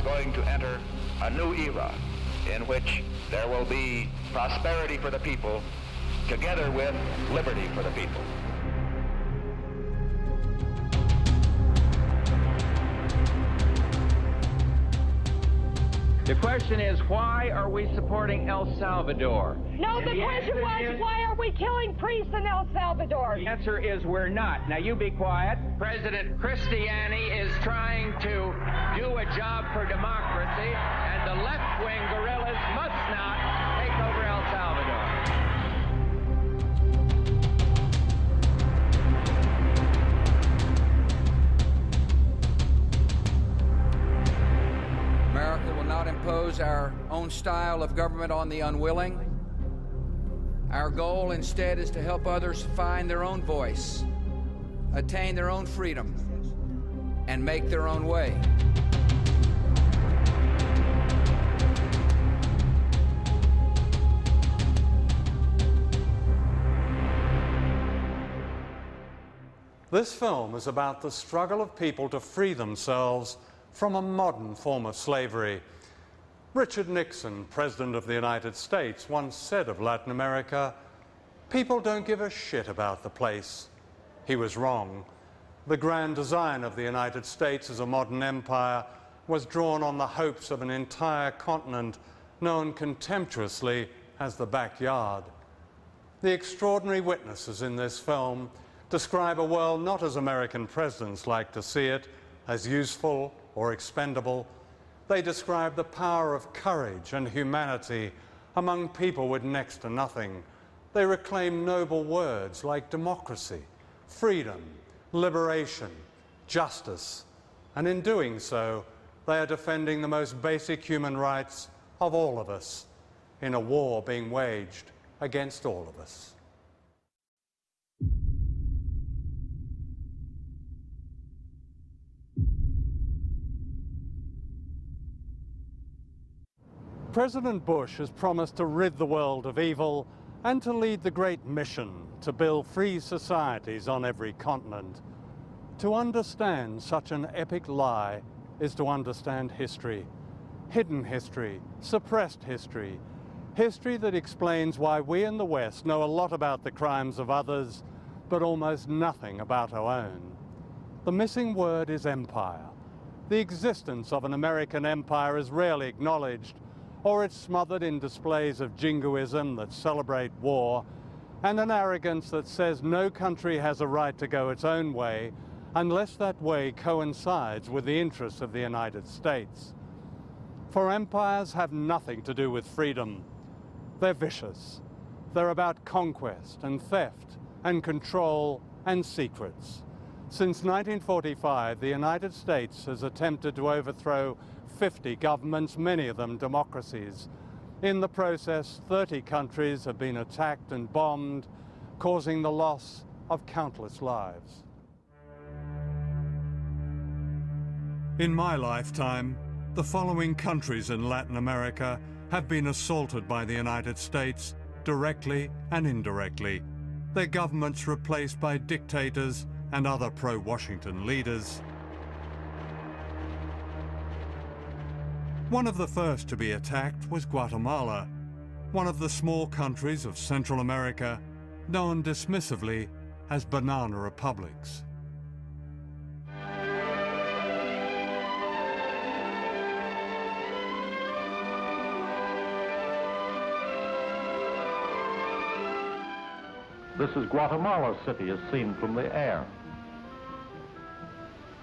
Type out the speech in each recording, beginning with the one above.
going to enter a new era in which there will be prosperity for the people together with liberty for the people. The question is, why are we supporting El Salvador? No, the question was, why are we killing priests in El Salvador? The answer is we're not. Now you be quiet. President Cristiani is trying to do a job for democracy, and the left-wing guerrillas must not take over El Salvador. America will not impose our own style of government on the unwilling. Our goal instead is to help others find their own voice, attain their own freedom, and make their own way. This film is about the struggle of people to free themselves from a modern form of slavery. Richard Nixon, President of the United States, once said of Latin America, "People don't give a shit about the place." He was wrong. The grand design of the United States as a modern empire was drawn on the hopes of an entire continent known contemptuously as the backyard. The extraordinary witnesses in this film describe a world not as American presidents like to see it, as useful or expendable. They describe the power of courage and humanity among people with next to nothing. They reclaim noble words like democracy, freedom, liberation, justice, and in doing so, they are defending the most basic human rights of all of us in a war being waged against all of us. President Bush has promised to rid the world of evil and to lead the great mission to build free societies on every continent. To understand such an epic lie is to understand history, hidden history, suppressed history, history that explains why we in the West know a lot about the crimes of others, but almost nothing about our own. The missing word is empire. The existence of an American empire is rarely acknowledged, or it's smothered in displays of jingoism that celebrate war, and an arrogance that says no country has a right to go its own way unless that way coincides with the interests of the United States. For empires have nothing to do with freedom. They're vicious. They're about conquest and theft and control and secrets. Since 1945, the United States has attempted to overthrow 50 governments, many of them democracies. In the process, 30 countries have been attacked and bombed, causing the loss of countless lives. In my lifetime, the following countries in Latin America have been assaulted by the United States, directly and indirectly. Their governments replaced by dictators and other pro-Washington leaders. One of the first to be attacked was Guatemala, one of the small countries of Central America, known dismissively as banana republics. This is Guatemala City as seen from the air.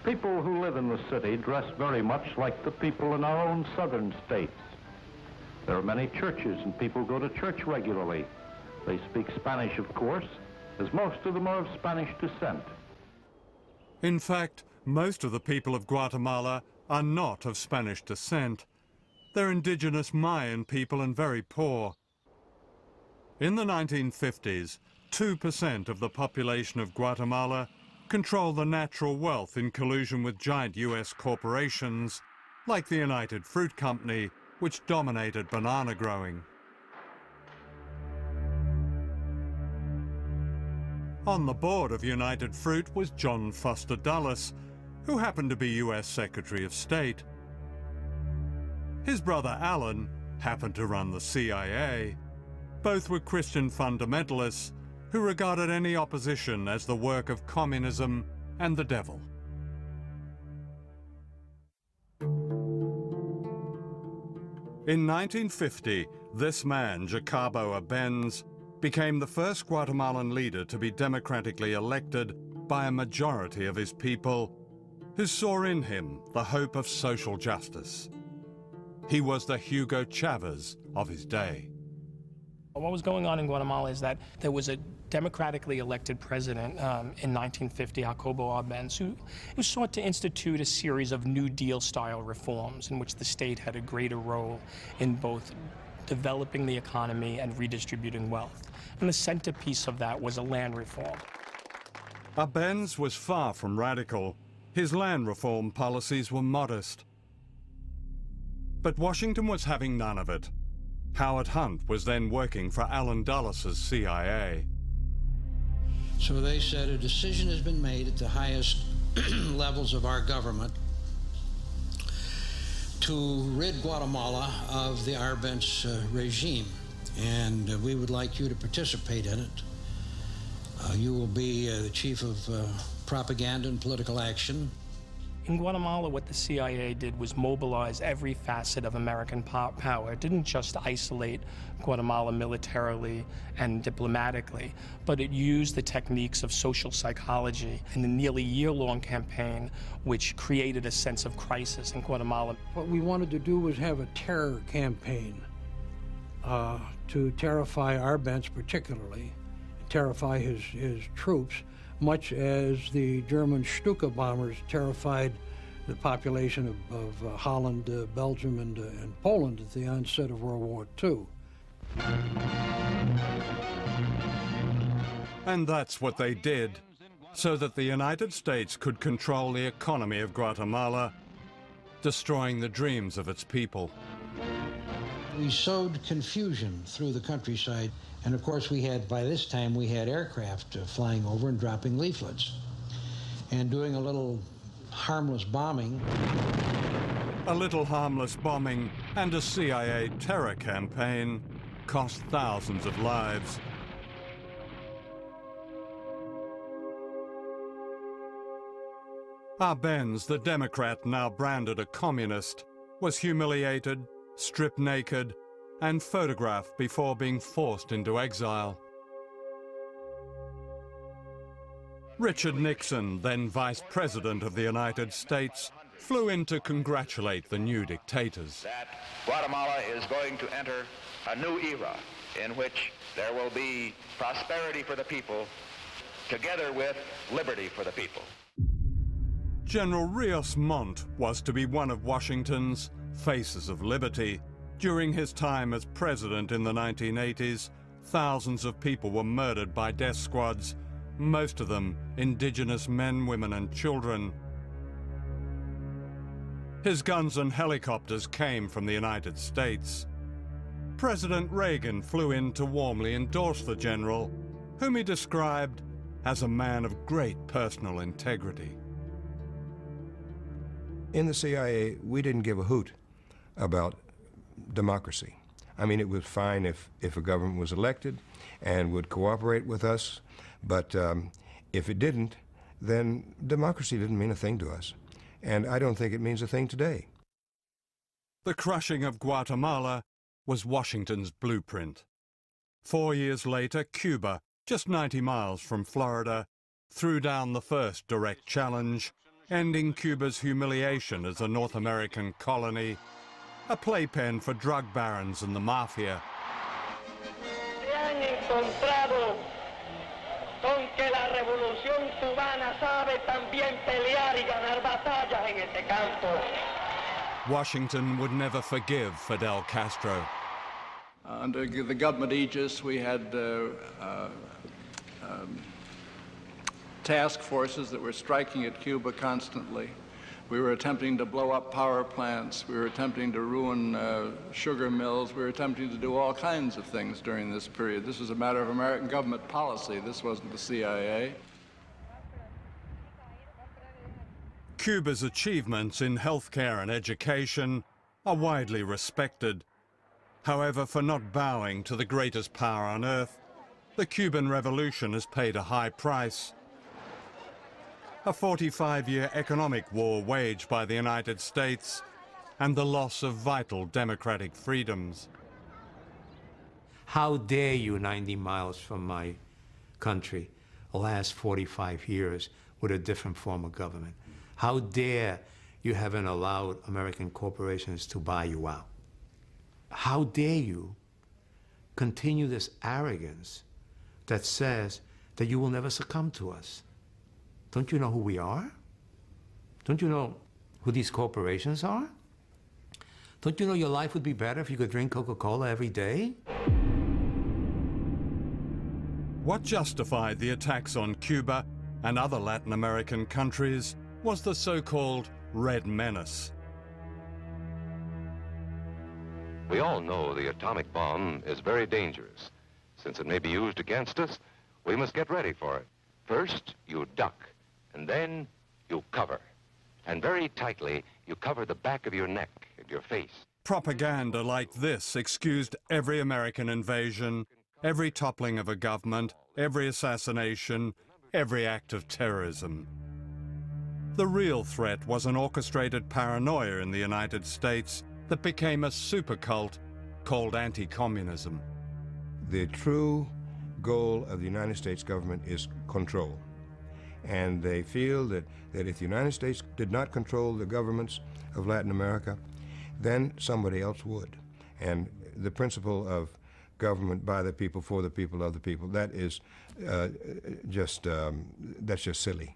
People who live in the city dress very much like the people in our own southern states. There are many churches and people go to church regularly. They speak Spanish, of course, as most of them are of Spanish descent. In fact, most of the people of Guatemala are not of Spanish descent. They're indigenous Mayan people and very poor. In the 1950s, 2% of the population of Guatemala controlled the natural wealth in collusion with giant US corporations like the United Fruit Company, which dominated banana growing. On the board of United Fruit was John Foster Dulles, who happened to be US Secretary of State. His brother Alan happened to run the CIA. Both were Christian fundamentalists who regarded any opposition as the work of communism and the devil. In 1950, this man, Jacobo Arbenz, became the first Guatemalan leader to be democratically elected by a majority of his people, who saw in him the hope of social justice. He was the Hugo Chavez of his day. What was going on in Guatemala is that there was a democratically elected president in 1950, Jacobo Arbenz, who sought to institute a series of New Deal-style reforms in which the state had a greater role in both developing the economy and redistributing wealth. And the centerpiece of that was a land reform. Arbenz was far from radical. His land reform policies were modest. But Washington was having none of it. Howard Hunt was then working for Allen Dulles' CIA. So they said a decision has been made at the highest levels of our government to rid Guatemala of the Arbenz regime, and we would like you to participate in it. You will be the chief of propaganda and political action. In Guatemala, what the CIA did was mobilize every facet of American power. It didn't just isolate Guatemala militarily and diplomatically, but it used the techniques of social psychology in a nearly year-long campaign which created a sense of crisis in Guatemala. What we wanted to do was have a terror campaign to terrify Arbenz particularly, terrify his troops, much as the German Stuka bombers terrified the population of Holland, Belgium, and Poland at the onset of World War II. And that's what they did, so that the United States could control the economy of Guatemala, destroying the dreams of its people. We sowed confusion through the countryside. And of course, by this time, we had aircraft flying over and dropping leaflets and doing a little harmless bombing. A little harmless bombing and a CIA terror campaign cost thousands of lives. Arbenz, the Democrat now branded a communist, was humiliated, stripped naked, and photographed before being forced into exile. Richard Nixon, then Vice President of the United States, flew in to congratulate the new dictators. That Guatemala is going to enter a new era in which there will be prosperity for the people together with liberty for the people. General Rios Montt was to be one of Washington's faces of liberty. During his time as president in the 1980s, thousands of people were murdered by death squads, most of them indigenous men, women, and children. His guns and helicopters came from the United States. President Reagan flew in to warmly endorse the general, whom he described as a man of great personal integrity. In the CIA, we didn't give a hoot about democracy. I mean, it was fine if a government was elected and would cooperate with us, but if it didn't, then democracy didn't mean a thing to us. And I don't think it means a thing today. The crushing of Guatemala was Washington's blueprint. 4 years later, Cuba, just 90 miles from Florida, threw down the first direct challenge, ending Cuba's humiliation as a North American colony, a playpen for drug barons and the mafia. Se han encontrado con que la revolución cubana sabe también pelear y ganar batallas en este campo. Washington would never forgive Fidel Castro. Under the government aegis, we had task forces that were striking at Cuba constantly. We were attempting to blow up power plants. We were attempting to ruin sugar mills. We were attempting to do all kinds of things during this period. This was a matter of American government policy. This wasn't the CIA. Cuba's achievements in healthcare and education are widely respected. However, for not bowing to the greatest power on earth, the Cuban Revolution has paid a high price. A 45-year economic war waged by the United States and the loss of vital democratic freedoms. How dare you, 90 miles from my country, last 45 years with a different form of government? How dare you haven't allowed American corporations to buy you out? How dare you continue this arrogance that says that you will never succumb to us? Don't you know who we are? Don't you know who these corporations are? Don't you know your life would be better if you could drink Coca-Cola every day? What justified the attacks on Cuba and other Latin American countries was the so-called Red Menace. We all know the atomic bomb is very dangerous. Since it may be used against us, we must get ready for it. First, you duck, and then you cover. And very tightly, you cover the back of your neck and your face. Propaganda like this excused every American invasion, every toppling of a government, every assassination, every act of terrorism. The real threat was an orchestrated paranoia in the United States that became a supercult called anti-communism. The true goal of the United States government is control. And they feel that if the United States did not control the governments of Latin America, then somebody else would. And the principle of government by the people, for the people, of the people, that is that's just silly.